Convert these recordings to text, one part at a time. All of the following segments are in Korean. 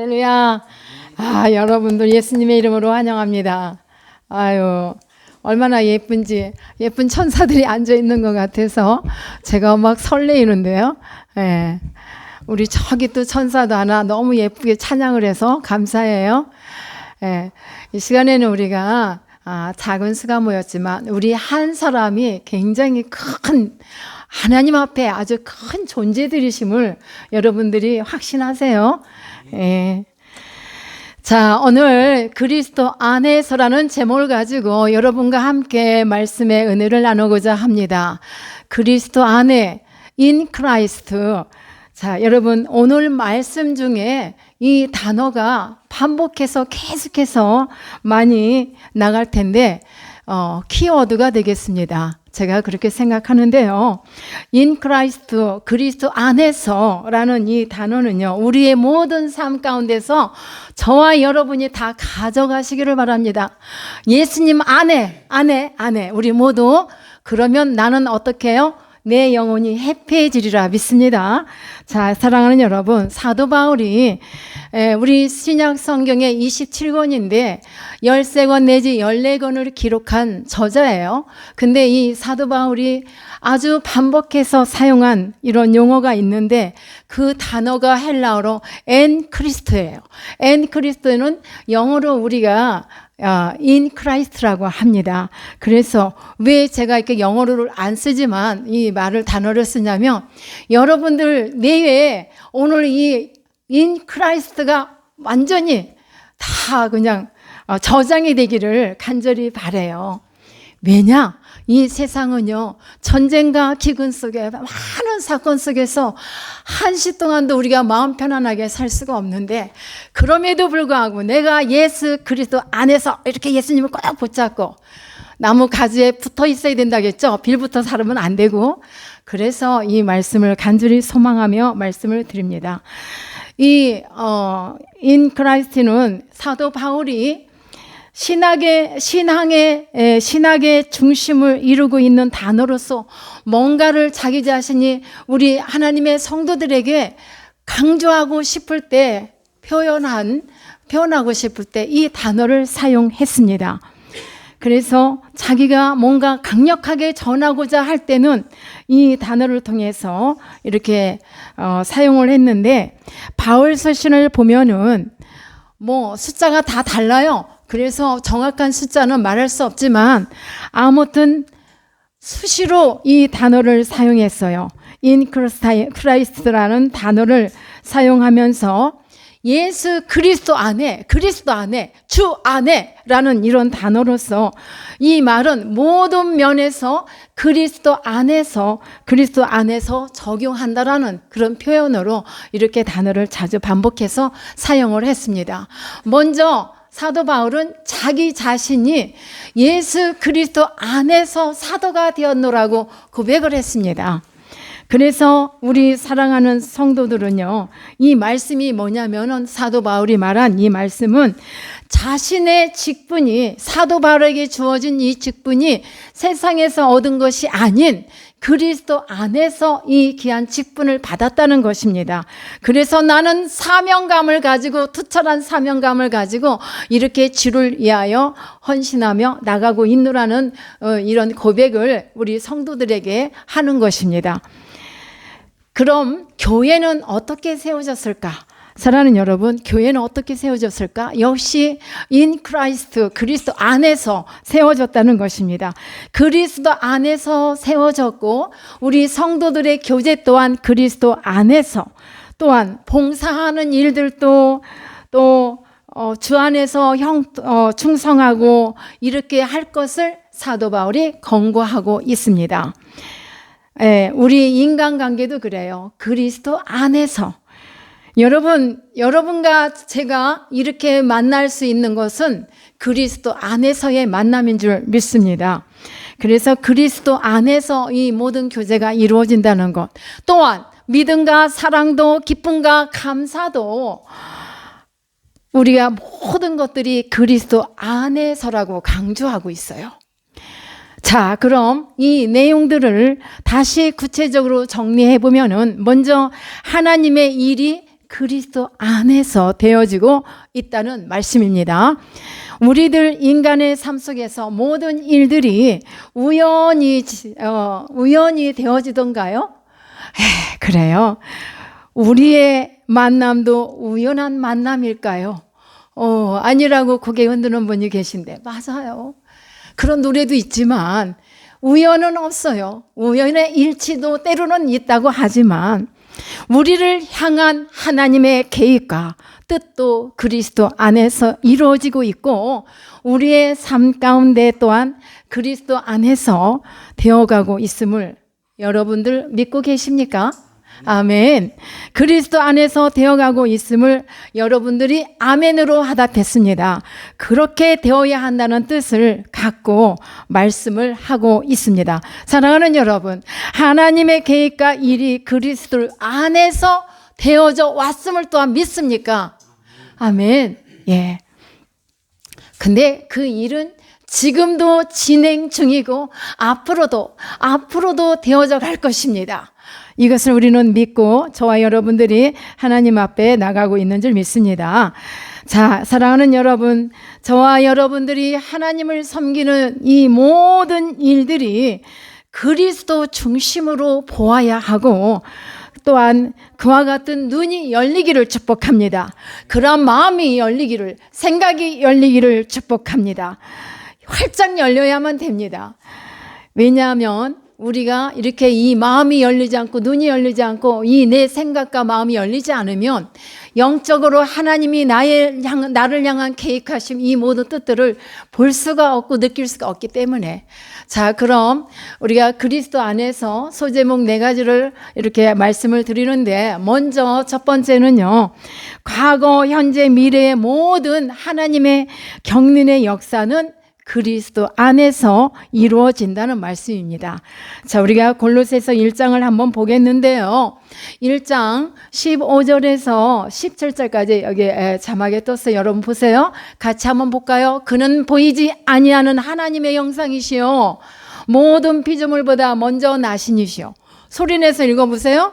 할렐루야. 여러분들 예수님의 이름으로 환영합니다. 아유, 얼마나 예쁜지, 예쁜 천사들이 앉아 있는 것 같아서 제가 막 설레이는데요. 예. 우리 저기 또 천사도 하나 너무 예쁘게 찬양을 해서 감사해요. 예. 이 시간에는 우리가 작은 수가 모였지만 우리 한 사람이 굉장히 큰 하나님 앞에 아주 큰 존재들이심을 여러분들이 확신하세요. 예. 자, 오늘 그리스도 안에서라는 제목을 가지고 여러분과 함께 말씀의 은혜를 나누고자 합니다. 그리스도 안에, in Christ. 자, 여러분 오늘 말씀 중에 이 단어가 반복해서 계속해서 많이 나갈 텐데 키워드가 되겠습니다. 제가 그렇게 생각하는데요. in Christ, 그리스도 안에서라는 이 단어는요, 우리의 모든 삶 가운데서 저와 여러분이 다 가져가시기를 바랍니다. 예수님 안에, 우리 모두. 그러면 나는 어떻게 해요? 내 영혼이 해피해지리라 믿습니다. 자, 사랑하는 여러분, 사도 바울이 우리 신약 성경의 27권인데 13권 내지 14권을 기록한 저자예요. 근데 이 사도 바울이 아주 반복해서 사용한 이런 용어가 있는데 그 단어가 헬라어로 엔 크리스토예요. 엔 크리스토는 영어로 우리가 in Christ라고 합니다. 그래서 왜 제가 이렇게 영어를 안 쓰지만 이 단어를 쓰냐면 여러분들 내외에 오늘 이 in Christ가 완전히 다 그냥 저장이 되기를 간절히 바라요. 왜냐? 이 세상은요, 전쟁과 기근 속에 많은 사건 속에서 한시 동안도 우리가 마음 편안하게 살 수가 없는데, 그럼에도 불구하고 내가 예수 그리스도 안에서 이렇게 예수님을 꼭 붙잡고 나무 가지에 붙어 있어야 된다겠죠. 빌부터 살으면 안 되고. 그래서 이 말씀을 간절히 소망하며 말씀을 드립니다. 이 in Christ는 사도 바울이 신학의 중심을 이루고 있는 단어로서 뭔가를 자기 자신이 우리 하나님의 성도들에게 강조하고 싶을 때 표현하고 싶을 때 이 단어를 사용했습니다. 그래서 자기가 뭔가 강력하게 전하고자 할 때는 이 단어를 통해서 이렇게 사용을 했는데, 바울 서신을 보면은 숫자가 다 달라요. 그래서 정확한 숫자는 말할 수 없지만 아무튼 수시로 이 단어를 사용했어요. in Christ라는 단어를 사용하면서 예수 그리스도 안에, 주 안에라는 이런 단어로서 이 말은 모든 면에서 그리스도 안에서 적용한다라는 그런 표현으로 이렇게 단어를 자주 반복해서 사용을 했습니다. 먼저 사도 바울은 자기 자신이 예수 그리스도 안에서 사도가 되었노라고 고백을 했습니다. 그래서 우리 사랑하는 성도들은요, 이 말씀이 뭐냐면은 사도 바울이 말한 이 말씀은 자신의 직분이, 사도 바울에게 주어진 이 직분이 세상에서 얻은 것이 아닌 그리스도 안에서 이 귀한 직분을 받았다는 것입니다. 그래서 나는 투철한 사명감을 가지고 이렇게 주를 위하여 헌신하며 나가고 있노라는 이런 고백을 우리 성도들에게 하는 것입니다. 그럼 교회는 어떻게 세워졌을까? 사랑하는 여러분, 교회는 어떻게 세워졌을까? 역시 in Christ, 그리스도 안에서 세워졌다는 것입니다. 그리스도 안에서 세워졌고, 우리 성도들의 교제 또한 그리스도 안에서, 또한 봉사하는 일들도 또 주 안에서 충성하고 이렇게 할 것을 사도 바울이 권고하고 있습니다. 우리 인간관계도 그래요. 그리스도 안에서. 여러분과 제가 이렇게 만날 수 있는 것은 그리스도 안에서의 만남인 줄 믿습니다. 그래서 그리스도 안에서 이 모든 교제가 이루어진다는 것. 또한 믿음과 사랑도 기쁨과 감사도 우리가 모든 것들이 그리스도 안에서라고 강조하고 있어요. 자, 그럼 이 내용들을 다시 구체적으로 정리해 보면은 먼저 하나님의 일이 그리스도 안에서 되어지고 있다는 말씀입니다. 우리들 인간의 삶 속에서 모든 일들이 우연히 되어지던가요? 그래요. 우리의 만남도 우연한 만남일까요? 아니라고 고개 흔드는 분이 계신데, 맞아요. 그런 노래도 있지만 우연은 없어요. 우연의 일치도 때로는 있다고 하지만 우리를 향한 하나님의 계획과 뜻도 그리스도 안에서 이루어지고 있고, 우리의 삶 가운데 또한 그리스도 안에서 되어가고 있음을 여러분들 믿고 계십니까? 아멘. 그리스도 안에서 되어가고 있음을 여러분들이 아멘으로 하답했습니다. 그렇게 되어야 한다는 뜻을 갖고 말씀을 하고 있습니다. 사랑하는 여러분, 하나님의 계획과 일이 그리스도 안에서 되어져 왔음을 또한 믿습니까? 아멘. 예. 근데 그 일은 지금도 진행 중이고 앞으로도 되어져 갈 것입니다. 이것을 우리는 믿고 저와 여러분들이 하나님 앞에 나가고 있는 줄 믿습니다. 자, 사랑하는 여러분, 저와 여러분들이 하나님을 섬기는 이 모든 일들이 그리스도 중심으로 보아야 하고, 또한 그와 같은 눈이 열리기를 축복합니다. 그런 마음이 열리기를, 생각이 열리기를 축복합니다. 활짝 열려야만 됩니다. 왜냐하면 우리가 이렇게 이 마음이 열리지 않고 눈이 열리지 않고 이 내 생각과 마음이 열리지 않으면 영적으로 하나님이 나를 향한 계획하신 이 모든 뜻들을 볼 수가 없고 느낄 수가 없기 때문에, 자, 그럼 우리가 그리스도 안에서 소제목 4가지를 이렇게 말씀을 드리는데, 먼저 첫 번째는요, 과거, 현재, 미래의 모든 하나님의 경륜의 역사는 그리스도 안에서 이루어진다는 말씀입니다. 자, 우리가 골로새서 1장을 한번 보겠는데요. 1장 15절에서 17절까지 여기 자막에 떴어요. 여러분 보세요. 같이 한번 볼까요? 그는 보이지 아니하는 하나님의 형상이시요 모든 피조물보다 먼저 나신이시요. 소리내서 읽어보세요.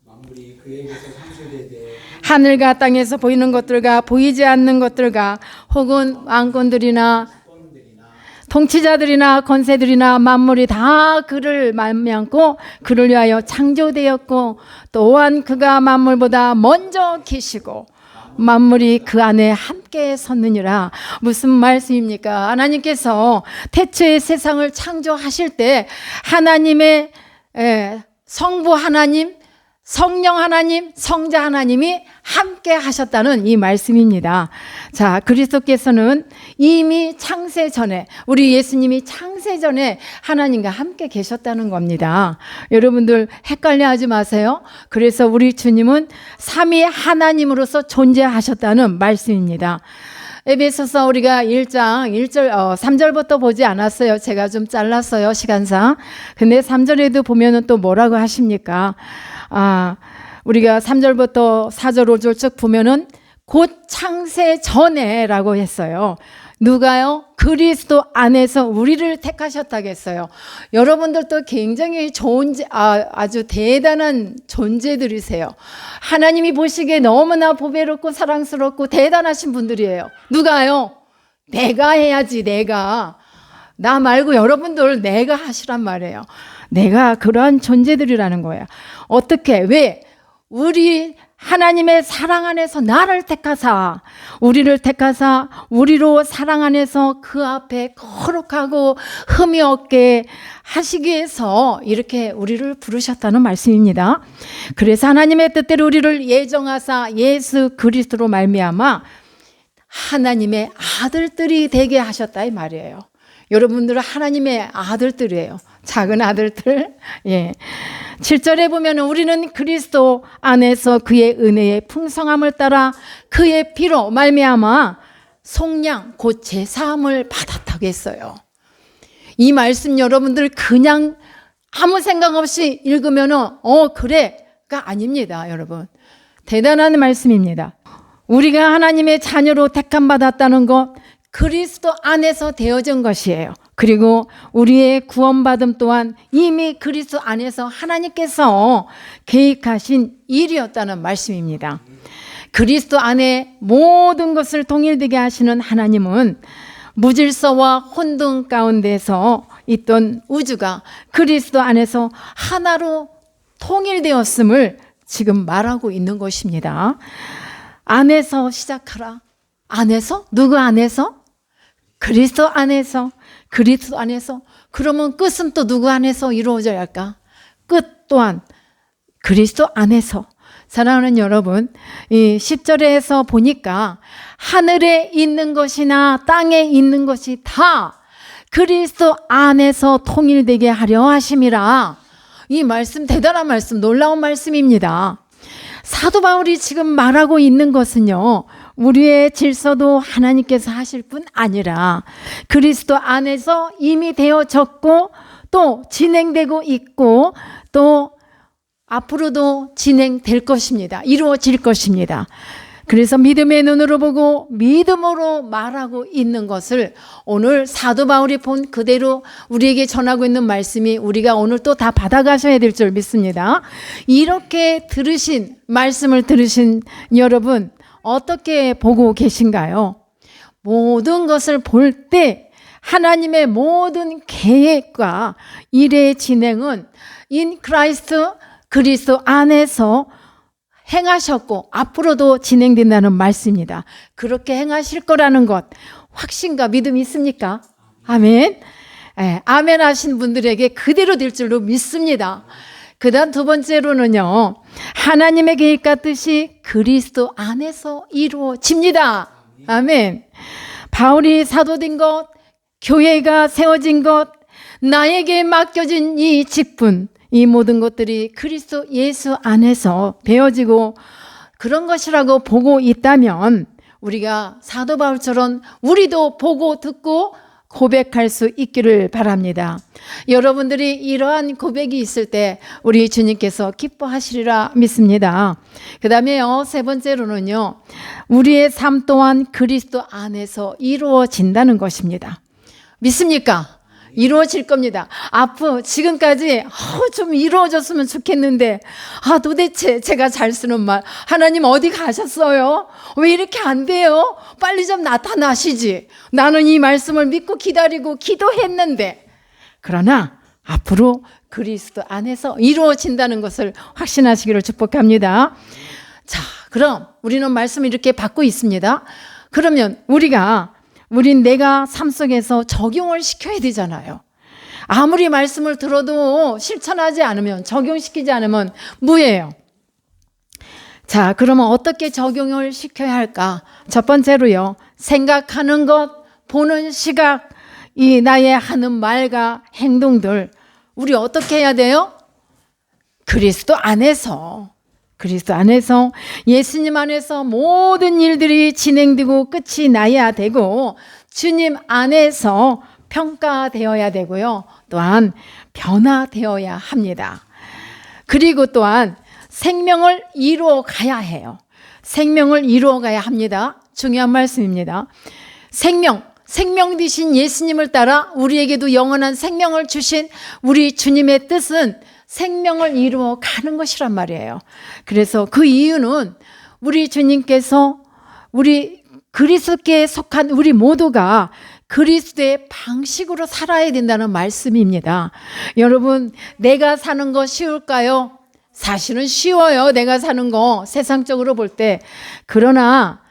만물이 그에게서 창조되되 하늘과 땅에서 보이는 것들과 보이지 않는 것들과 혹은 왕권들이나 통치자들이나 권세들이나 만물이 다 그를 말미암고 그를 위하여 창조되었고, 또한 그가 만물보다 먼저 계시고 만물이 그 안에 함께 섰느니라. 무슨 말씀입니까? 하나님께서 태초에 세상을 창조하실 때 하나님의 성부 하나님, 성령 하나님, 성자 하나님이 함께 하셨다는 이 말씀입니다. 자, 그리스도께서는 이미 창세 전에, 우리 예수님이 창세 전에 하나님과 함께 계셨다는 겁니다. 여러분들 헷갈려 하지 마세요. 그래서 우리 주님은 삼위 하나님으로서 존재하셨다는 말씀입니다. 에베소서 우리가 1장 3절부터 보지 않았어요. 제가 좀 잘랐어요, 시간상. 근데 3절에도 보면은 또 뭐라고 하십니까? 우리가 3절부터 4절, 5절 쭉 보면은 곧 창세 전에라고 했어요. 누가요? 그리스도 안에서 우리를 택하셨다겠어요. 여러분들도 굉장히 아주 대단한 존재들이세요. 하나님이 보시기에 너무나 보배롭고 사랑스럽고 대단하신 분들이에요. 누가요? 내가 해야지, 내가. 나 말고 여러분들 내가 하시란 말이에요. 내가 그러한 존재들이라는 거야. 어떻게? 왜? 우리 하나님의 사랑 안에서 나를 택하사, 우리를 택하사 우리로 사랑 안에서 그 앞에 거룩하고 흠이 없게 하시기 위해서 이렇게 우리를 부르셨다는 말씀입니다. 그래서 하나님의 뜻대로 우리를 예정하사 예수 그리스도로 말미암아 하나님의 아들들이 되게 하셨다 이 말이에요. 여러분들은 하나님의 아들들이에요. 작은 아들들. 예. 7절에 보면 우리는 그리스도 안에서 그의 은혜의 풍성함을 따라 그의 피로 말미암아 속량 곧 제사함을 받았다고 했어요. 이 말씀 여러분들 그냥 아무 생각 없이 읽으면은 그래가 아닙니다, 여러분. 대단한 말씀입니다. 우리가 하나님의 자녀로 택함 받았다는 것, 그리스도 안에서 되어진 것이에요. 그리고 우리의 구원받음 또한 이미 그리스도 안에서 하나님께서 계획하신 일이었다는 말씀입니다. 그리스도 안에 모든 것을 통일되게 하시는 하나님은 무질서와 혼돈 가운데서 있던 우주가 그리스도 안에서 하나로 통일되었음을 지금 말하고 있는 것입니다. 안에서 시작하라. 안에서? 누구 안에서? 그리스도 안에서. 그리스도 안에서. 그러면 끝은 또 누구 안에서 이루어져야 할까? 끝 또한 그리스도 안에서. 사랑하는 여러분, 이 10절에서 보니까 하늘에 있는 것이나 땅에 있는 것이 다 그리스도 안에서 통일되게 하려 하심이라. 이 말씀 대단한 말씀, 놀라운 말씀입니다. 사도 바울이 지금 말하고 있는 것은요, 우리의 질서도 하나님께서 하실 뿐 아니라 그리스도 안에서 이미 되어졌고 또 진행되고 있고 또 앞으로도 진행될 것입니다. 이루어질 것입니다. 그래서 믿음의 눈으로 보고 믿음으로 말하고 있는 것을 오늘 사도 바울이 본 그대로 우리에게 전하고 있는 말씀이 우리가 오늘 또 다 받아가셔야 될 줄 믿습니다. 이렇게 들으신 말씀을 들으신 여러분 어떻게 보고 계신가요? 모든 것을 볼 때 하나님의 모든 계획과 일의 진행은 in Christ 그리스도 안에서 행하셨고 앞으로도 진행된다는 말씀입니다. 그렇게 행하실 거라는 것 확신과 믿음이 있습니까? 아멘. 아멘 하신 분들에게 그대로 될 줄로 믿습니다. 그 다음 두 번째로는요, 하나님의 계획과 뜻이 그리스도 안에서 이루어집니다. 아멘. 바울이 사도된 것, 교회가 세워진 것, 나에게 맡겨진 이 직분, 이 모든 것들이 그리스도 예수 안에서 되어지고 그런 것이라고 보고 있다면 우리가 사도 바울처럼 우리도 보고 듣고 고백할 수 있기를 바랍니다. 여러분들이 이러한 고백이 있을 때 우리 주님께서 기뻐하시리라 믿습니다. 그 다음에요, 세 번째로는요, 우리의 삶 또한 그리스도 안에서 이루어진다는 것입니다. 믿습니까? 이루어질 겁니다. 지금까지 좀 이루어졌으면 좋겠는데 도대체 제가 잘 쓰는 말, 하나님 어디 가셨어요? 왜 이렇게 안 돼요? 빨리 좀 나타나시지. 나는 이 말씀을 믿고 기다리고 기도했는데. 그러나 앞으로 그리스도 안에서 이루어진다는 것을 확신하시기를 축복합니다. 자, 그럼 우리는 말씀을 이렇게 받고 있습니다. 그러면 우린 내가 삶 속에서 적용을 시켜야 되잖아요. 아무리 말씀을 들어도 실천하지 않으면, 적용시키지 않으면 무예요. 자, 그러면 어떻게 적용을 시켜야 할까? 첫 번째로요, 생각하는 것, 보는 시각, 이 나의 하는 말과 행동들, 우리 어떻게 해야 돼요? 그리스도 안에서 예수님 안에서 모든 일들이 진행되고 끝이 나야 되고 주님 안에서 평가되어야 되고요. 또한 변화되어야 합니다. 그리고 또한 생명을 이루어 가야 해요. 생명을 이루어 가야 합니다. 중요한 말씀입니다. 생명 되신 예수님을 따라 우리에게도 영원한 생명을 주신 우리 주님의 뜻은 생명을 이루어 가는 것이란 말이에요. 그래서 그 이유는 우리 주님께서 우리 그리스도께 속한 우리 모두가 그리스도의 방식으로 살아야 된다는 말씀입니다. 여러분, 내가 사는 거 쉬울까요? 사실은 쉬워요. 내가 사는 거 세상적으로 볼 때. 그러나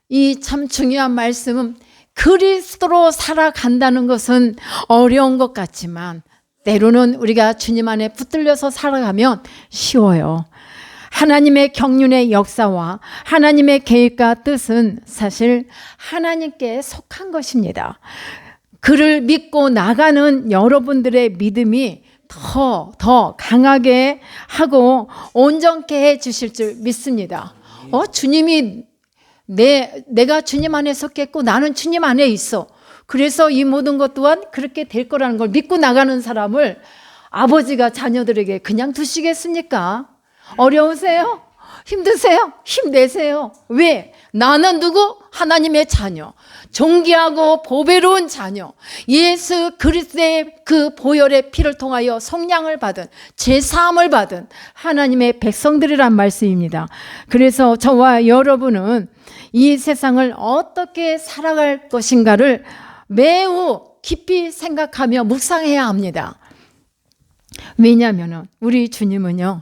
이 참 중요한 말씀은 그리스도로 살아간다는 것은 어려운 것 같지만 때로는 우리가 주님 안에 붙들려서 살아가면 쉬워요. 하나님의 경륜의 역사와 하나님의 계획과 뜻은 사실 하나님께 속한 것입니다. 그를 믿고 나가는 여러분들의 믿음이 더 강하게 하고 온전케 해 주실 줄 믿습니다. 주님이 내가 주님 안에 속했고 나는 주님 안에 있어. 그래서 이 모든 것 또한 그렇게 될 거라는 걸 믿고 나가는 사람을 아버지가 자녀들에게 그냥 두시겠습니까? 어려우세요? 힘드세요? 힘내세요. 왜? 나는 누구? 하나님의 자녀. 존귀하고 보배로운 자녀. 예수 그리스도의 그 보혈의 피를 통하여 속량을 받은, 제사함을 받은 하나님의 백성들이란 말씀입니다. 그래서 저와 여러분은 이 세상을 어떻게 살아갈 것인가를 매우 깊이 생각하며 묵상해야 합니다. 왜냐하면 우리 주님은요,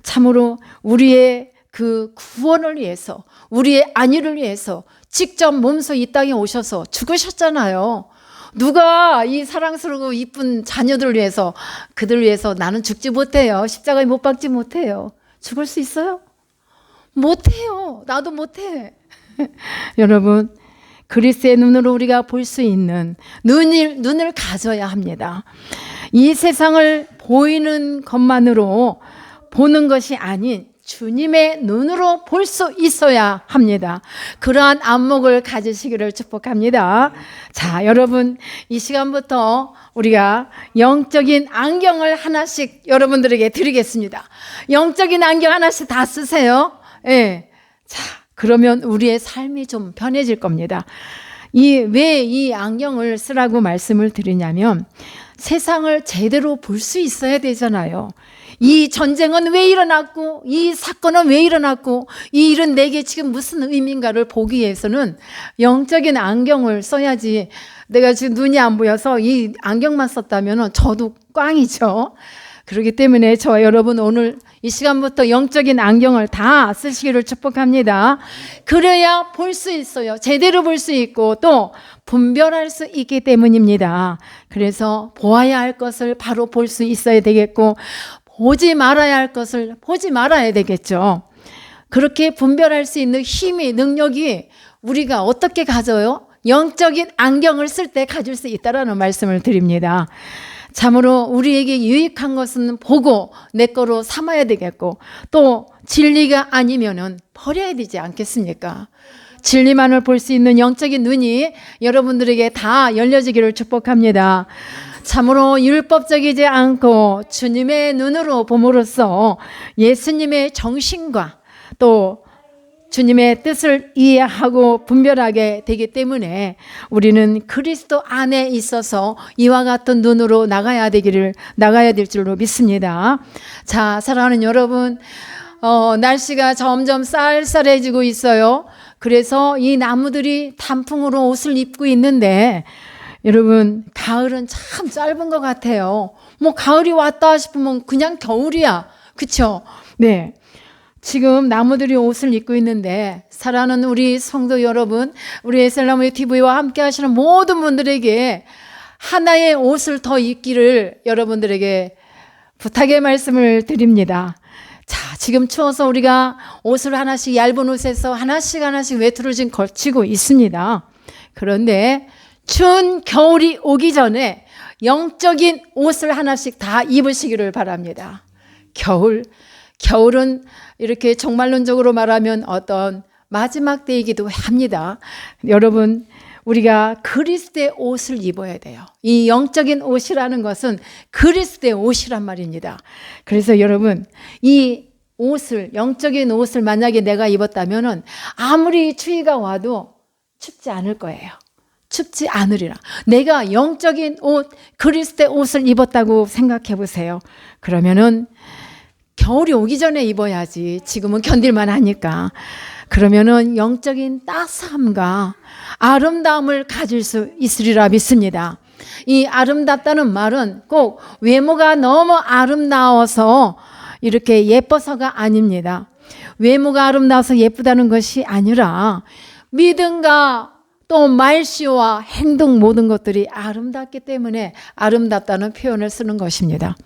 참으로 우리의 그 구원을 위해서, 우리의 안위를 위해서 직접 몸소 이 땅에 오셔서 죽으셨잖아요. 누가 이 사랑스러고 이쁜 자녀들을 위해서, 그들 위해서 나는 죽지 못해요. 십자가에 못 박지 못해요. 죽을 수 있어요? 못해요. 나도 못해. 여러분, 그리스도의 눈으로 우리가 볼 수 있는 눈을 가져야 합니다. 이 세상을 보이는 것만으로 보는 것이 아닌 주님의 눈으로 볼 수 있어야 합니다. 그러한 안목을 가지시기를 축복합니다. 자, 여러분, 이 시간부터 우리가 영적인 안경을 하나씩 여러분들에게 드리겠습니다. 영적인 안경 하나씩 다 쓰세요. 예. 자, 그러면 우리의 삶이 좀 편해질 겁니다. 왜 이 안경을 쓰라고 말씀을 드리냐면, 세상을 제대로 볼 수 있어야 되잖아요. 이 전쟁은 왜 일어났고, 이 사건은 왜 일어났고, 이 일은 내게 지금 무슨 의미인가를 보기 위해서는 영적인 안경을 써야지. 내가 지금 눈이 안 보여서 이 안경만 썼다면 저도 꽝이죠. 그렇기 때문에 저와 여러분 오늘 이 시간부터 영적인 안경을 다 쓰시기를 축복합니다. 그래야 볼 수 있어요. 제대로 볼 수 있고 또 분별할 수 있기 때문입니다. 그래서 보아야 할 것을 바로 볼 수 있어야 되겠고, 보지 말아야 할 것을 보지 말아야 되겠죠. 그렇게 분별할 수 있는 힘이, 능력이 우리가 어떻게 가져요? 영적인 안경을 쓸 때 가질 수 있다라는 말씀을 드립니다. 참으로 우리에게 유익한 것은 보고 내 거로 삼아야 되겠고, 또 진리가 아니면은 버려야 되지 않겠습니까? 진리만을 볼 수 있는 영적인 눈이 여러분들에게 다 열려지기를 축복합니다. 참으로 율법적이지 않고 주님의 눈으로 봄으로써 예수님의 정신과 또 주님의 뜻을 이해하고 분별하게 되기 때문에 우리는 그리스도 안에 있어서 이와 같은 눈으로 나가야 될 줄로 믿습니다. 자, 사랑하는 여러분, 날씨가 점점 쌀쌀해지고 있어요. 그래서 이 나무들이 단풍으로 옷을 입고 있는데, 여러분, 가을은 참 짧은 것 같아요. 뭐 가을이 왔다 싶으면 그냥 겨울이야. 그쵸? 네. 지금 나무들이 옷을 입고 있는데, 사랑하는 우리 성도 여러분, 우리 에셀나무의 TV와 함께 하시는 모든 분들에게 하나의 옷을 더 입기를 여러분들에게 부탁의 말씀을 드립니다. 자, 지금 추워서 우리가 옷을 하나씩, 얇은 옷에서 하나씩 외투를 지금 걸치고 있습니다. 그런데 추운 겨울이 오기 전에 영적인 옷을 하나씩 다 입으시기를 바랍니다. 겨울은 이렇게 종말론적으로 말하면 어떤 마지막 때이기도 합니다. 여러분, 우리가 그리스도의 옷을 입어야 돼요. 이 영적인 옷이라는 것은 그리스도의 옷이란 말입니다. 그래서 여러분, 이 옷을, 영적인 옷을 만약에 내가 입었다면은 아무리 추위가 와도 춥지 않을 거예요. 춥지 않으리라. 내가 영적인 옷, 그리스도의 옷을 입었다고 생각해 보세요. 그러면은 겨울이 오기 전에 입어야지. 지금은 견딜만 하니까. 그러면은 영적인 따스함과 아름다움을 가질 수 있으리라 믿습니다. 이 아름답다는 말은 꼭 외모가 너무 아름다워서 이렇게 예뻐서가 아닙니다. 외모가 아름다워서 예쁘다는 것이 아니라 믿음과 또 말씨와 행동 모든 것들이 아름답기 때문에 아름답다는 표현을 쓰는 것입니다.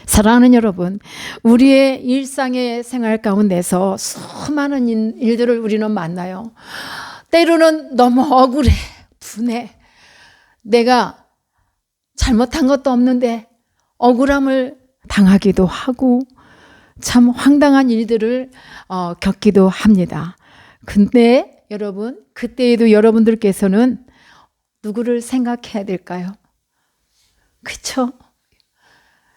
사랑하는 여러분, 우리의 일상의 생활 가운데서 수많은 일들을 우리는 만나요. 때로는 너무 억울해, 분해. 내가 잘못한 것도 없는데 억울함을 당하기도 하고 참 황당한 일들을 겪기도 합니다. 근데 여러분, 그때에도 여러분들께서는 누구를 생각해야 될까요? 그쵸?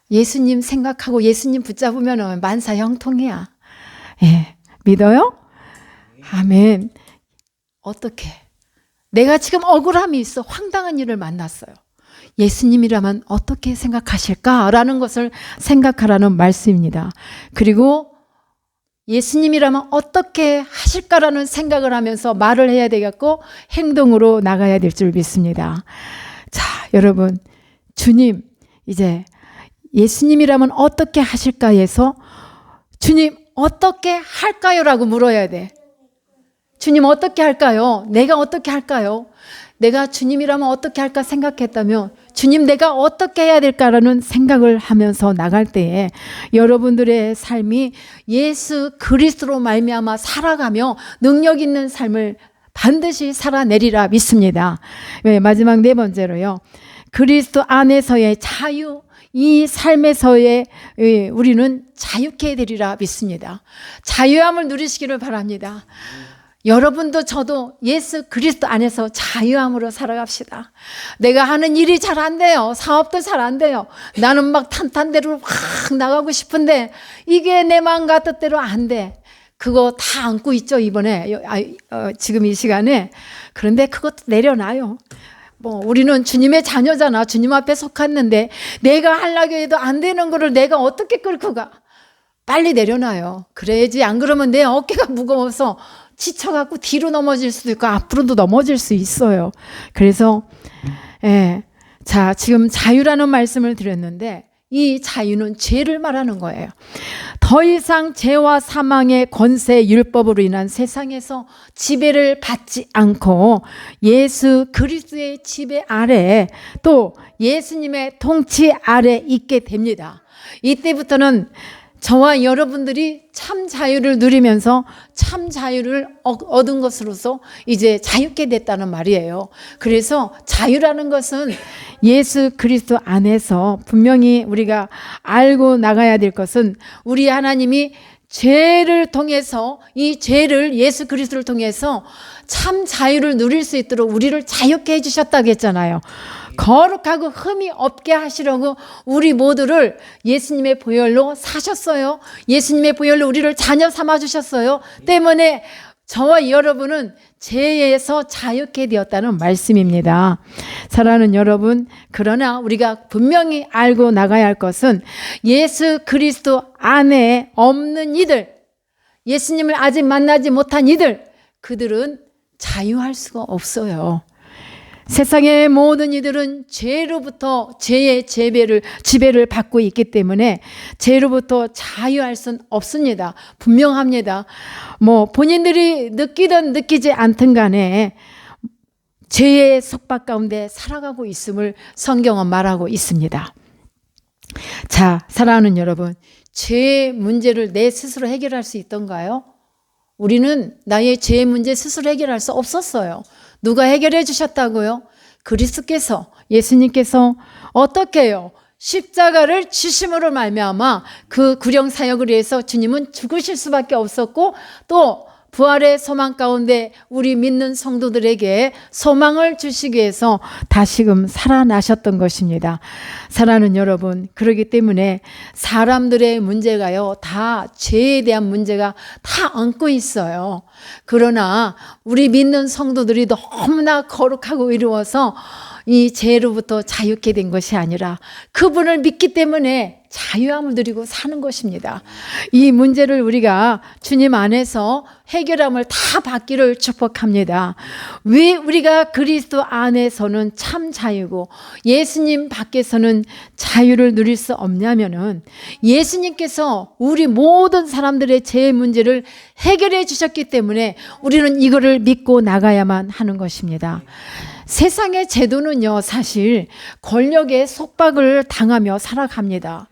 예수님 생각하고 예수님 붙잡으면 만사형통이야. 예, 믿어요? 아멘. 어떻게? 내가 지금 억울함이 있어. 황당한 일을 만났어요. 예수님이라면 어떻게 생각하실까라는 것을 생각하라는 말씀입니다. 그리고 예수님이라면 어떻게 하실까라는 생각을 하면서 말을 해야 되겠고 행동으로 나가야 될 줄 믿습니다. 자, 여러분, 주님, 이제 예수님이라면 어떻게 하실까 해서 주님 어떻게 할까요? 라고 물어야 돼. 주님 어떻게 할까요? 내가 어떻게 할까요? 내가 주님이라면 어떻게 할까 생각했다면 주님 내가 어떻게 해야 될까라는 생각을 하면서 나갈 때에 여러분들의 삶이 예수 그리스도로 말미암아 살아가며 능력 있는 삶을 반드시 살아내리라 믿습니다. 마지막 네 번째로요. 그리스도 안에서의 자유, 이 삶에서의 우리는 자유케 되리라 믿습니다. 자유함을 누리시기를 바랍니다. 여러분도 저도 예수 그리스도 안에서 자유함으로 살아갑시다. 내가 하는 일이 잘 안 돼요. 사업도 잘 안 돼요. 나는 막 탄탄대로 확 나가고 싶은데 이게 내 마음 같은 대로 안 돼. 그거 다 안고 있죠 이번에 지금 이 시간에. 그런데 그것도 내려놔요. 우리는 주님의 자녀잖아. 주님 앞에 속았는데 내가 하려고 해도 안 되는 거를 내가 어떻게 끌고 가. 빨리 내려놔요. 그래야지 안 그러면 내 어깨가 무거워서 지쳐갖고 뒤로 넘어질 수도 있고 앞으로도 넘어질 수 있어요. 그래서 자, 지금 자유라는 말씀을 드렸는데 이 자유는 죄를 말하는 거예요. 더 이상 죄와 사망의 권세 율법으로 인한 세상에서 지배를 받지 않고 예수 그리스도의 지배 아래 또 예수님의 통치 아래 있게 됩니다. 이때부터는 저와 여러분들이 참 자유를 누리면서 참 자유를 얻은 것으로서 이제 자유케 됐다는 말이에요. 그래서 자유라는 것은 예수 그리스도 안에서 분명히 우리가 알고 나가야 될 것은 우리 하나님이 죄를 통해서 이 죄를 예수 그리스도를 통해서 참 자유를 누릴 수 있도록 우리를 자유케 해주셨다고 했잖아요. 거룩하고 흠이 없게 하시려고 우리 모두를 예수님의 보혈로 사셨어요. 예수님의 보혈로 우리를 자녀 삼아 주셨어요. 때문에 저와 여러분은 죄에서 자유케 되었다는 말씀입니다. 사랑하는 여러분, 그러나 우리가 분명히 알고 나가야 할 것은 예수 그리스도 안에 없는 이들, 예수님을 아직 만나지 못한 이들, 그들은 자유할 수가 없어요. 세상의 모든 이들은 죄로부터 죄의 지배를 받고 있기 때문에 죄로부터 자유할 수는 없습니다. 분명합니다. 본인들이 느끼든 느끼지 않든 간에 죄의 속박 가운데 살아가고 있음을 성경은 말하고 있습니다. 자, 사랑하는 여러분, 죄의 문제를 내 스스로 해결할 수 있던가요? 우리는 나의 죄의 문제 스스로 해결할 수 없었어요. 누가 해결해 주셨다고요? 그리스도께서, 예수님께서 어떻게 해요? 십자가를 지심으로 말미암아 그 구령 사역을 위해서 주님은 죽으실 수밖에 없었고 또 부활의 소망 가운데 우리 믿는 성도들에게 소망을 주시기 위해서 다시금 살아나셨던 것입니다. 사랑하는 여러분, 그렇기 때문에 사람들의 문제가요, 다 죄에 대한 문제가 다 얹고 있어요. 그러나 우리 믿는 성도들이 너무나 거룩하고 의로워서 이 죄로부터 자유케 된 것이 아니라 그분을 믿기 때문에 자유함을 누리고 사는 것입니다. 이 문제를 우리가 주님 안에서 해결함을 다 받기를 축복합니다. 왜 우리가 그리스도 안에서는 참 자유고 예수님 밖에서는 자유를 누릴 수 없냐면은 예수님께서 우리 모든 사람들의 죄의 문제를 해결해 주셨기 때문에 우리는 이거를 믿고 나가야만 하는 것입니다. 세상의 제도는요, 사실 권력의 속박을 당하며 살아갑니다.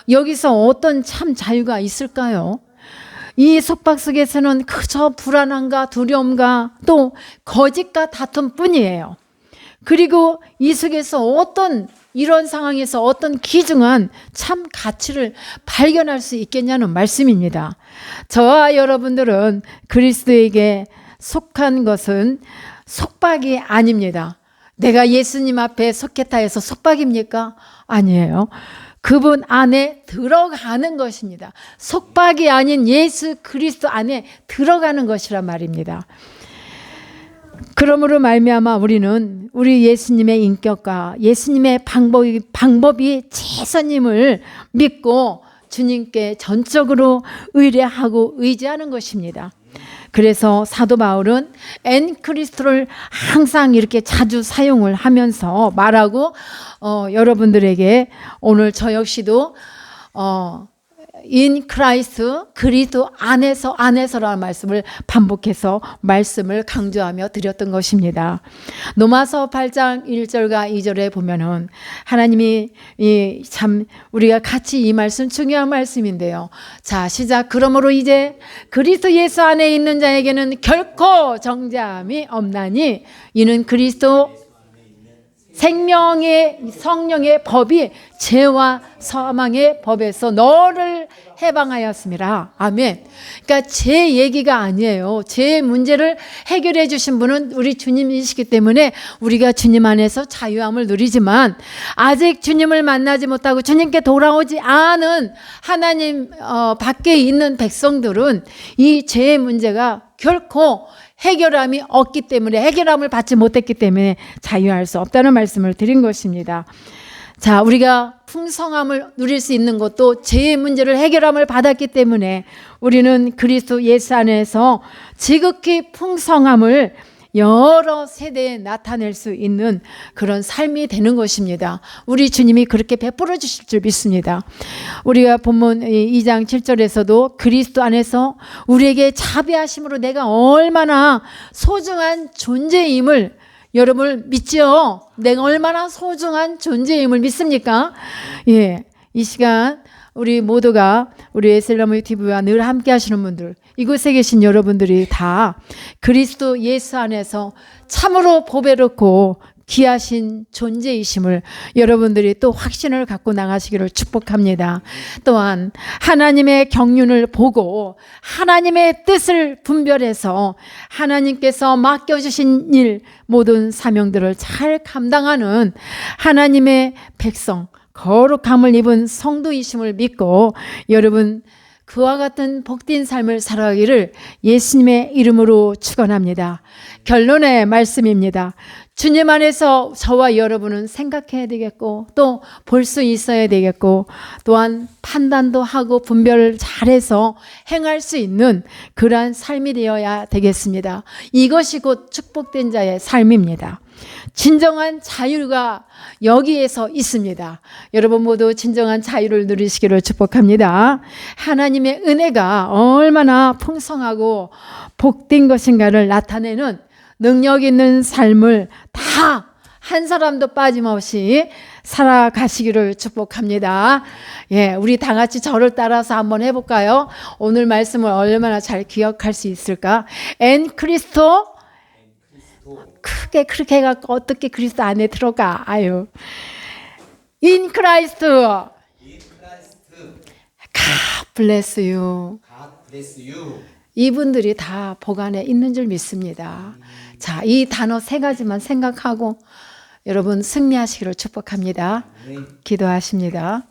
여기서 어떤 참 자유가 있을까요? 이 속박 속에서는 그저 불안함과 두려움과 또 거짓과 다툼 뿐이에요. 그리고 이 속에서 이런 상황에서 어떤 귀중한 참 가치를 발견할 수 있겠냐는 말씀입니다. 저와 여러분들은 그리스도에게 속한 것은 속박이 아닙니다. 내가 예수님 앞에 속했다 해서 속박입니까? 아니에요. 그분 안에 들어가는 것입니다. 속박이 아닌 예수 그리스도 안에 들어가는 것이란 말입니다. 그러므로 말미암아 우리는 우리 예수님의 인격과 예수님의 방법이 최선임을 믿고 주님께 전적으로 의뢰하고 의지하는 것입니다. 그래서 사도 바울은 엔크리스토를 항상 이렇게 자주 사용을 하면서 말하고 여러분들에게 오늘 저 역시도 in Christ 그리스도 안에서라는 말씀을 반복해서 말씀을 강조하며 드렸던 것입니다. 로마서 8장 1절과 2절에 보면은 하나님이 참 우리가 같이 이 말씀 중요한 말씀인데요. 자, 시작. 그러므로 이제 그리스도 예수 안에 있는 자에게는 결코 정죄함이 없나니 이는 그리스도 생명의 성령의 법이 죄와 사망의 법에서 너를 해방하였습니다. 아멘. 그러니까 죄 얘기가 아니에요. 죄의 문제를 해결해 주신 분은 우리 주님이시기 때문에 우리가 주님 안에서 자유함을 누리지만 아직 주님을 만나지 못하고 주님께 돌아오지 않은 하나님 밖에 있는 백성들은 이 죄의 문제가 결코 해결함이 없기 때문에 해결함을 받지 못했기 때문에 자유할 수 없다는 말씀을 드린 것입니다. 자, 우리가 풍성함을 누릴 수 있는 것도 죄의 문제를 해결함을 받았기 때문에 우리는 그리스도 예수 안에서 지극히 풍성함을 여러 세대에 나타낼 수 있는 그런 삶이 되는 것입니다. 우리 주님이 그렇게 베풀어 주실 줄 믿습니다. 우리가 본문 2장 7절에서도 그리스도 안에서 우리에게 자비하심으로 내가 얼마나 소중한 존재임을 여러분 믿죠? 내가 얼마나 소중한 존재임을 믿습니까? 예, 이 시간 우리 모두가 우리 에셀러무 TV와 늘 함께 하시는 분들, 이곳에 계신 여러분들이 다 그리스도 예수 안에서 참으로 보배롭고 귀하신 존재이심을 여러분들이 또 확신을 갖고 나가시기를 축복합니다. 또한 하나님의 경륜을 보고 하나님의 뜻을 분별해서 하나님께서 맡겨주신 일 모든 사명들을 잘 감당하는 하나님의 백성, 거룩함을 입은 성도이심을 믿고 여러분 그와 같은 복된 삶을 살아가기를 예수님의 이름으로 축원합니다. 결론의 말씀입니다. 주님 안에서 저와 여러분은 생각해야 되겠고 또 볼 수 있어야 되겠고 또한 판단도 하고 분별을 잘해서 행할 수 있는 그러한 삶이 되어야 되겠습니다. 이것이 곧 축복된 자의 삶입니다. 진정한 자유가 여기에서 있습니다. 여러분 모두 진정한 자유를 누리시기를 축복합니다. 하나님의 은혜가 얼마나 풍성하고 복된 것인가를 나타내는 능력 있는 삶을 다 한 사람도 빠짐없이 살아가시기를 축복합니다. 예, 우리 다 같이 저를 따라서 한번 해볼까요? 오늘 말씀을 얼마나 잘 기억할 수 있을까? 엔 크게 그렇게 해갖고 어떻게 그리스도 안에 들어가? 아유, in Christ. God bless you. 이분들이 다 복 안에 있는 줄 믿습니다. 자, 이 단어 3가지만 생각하고 여러분 승리하시기를 축복합니다. 기도하십니다.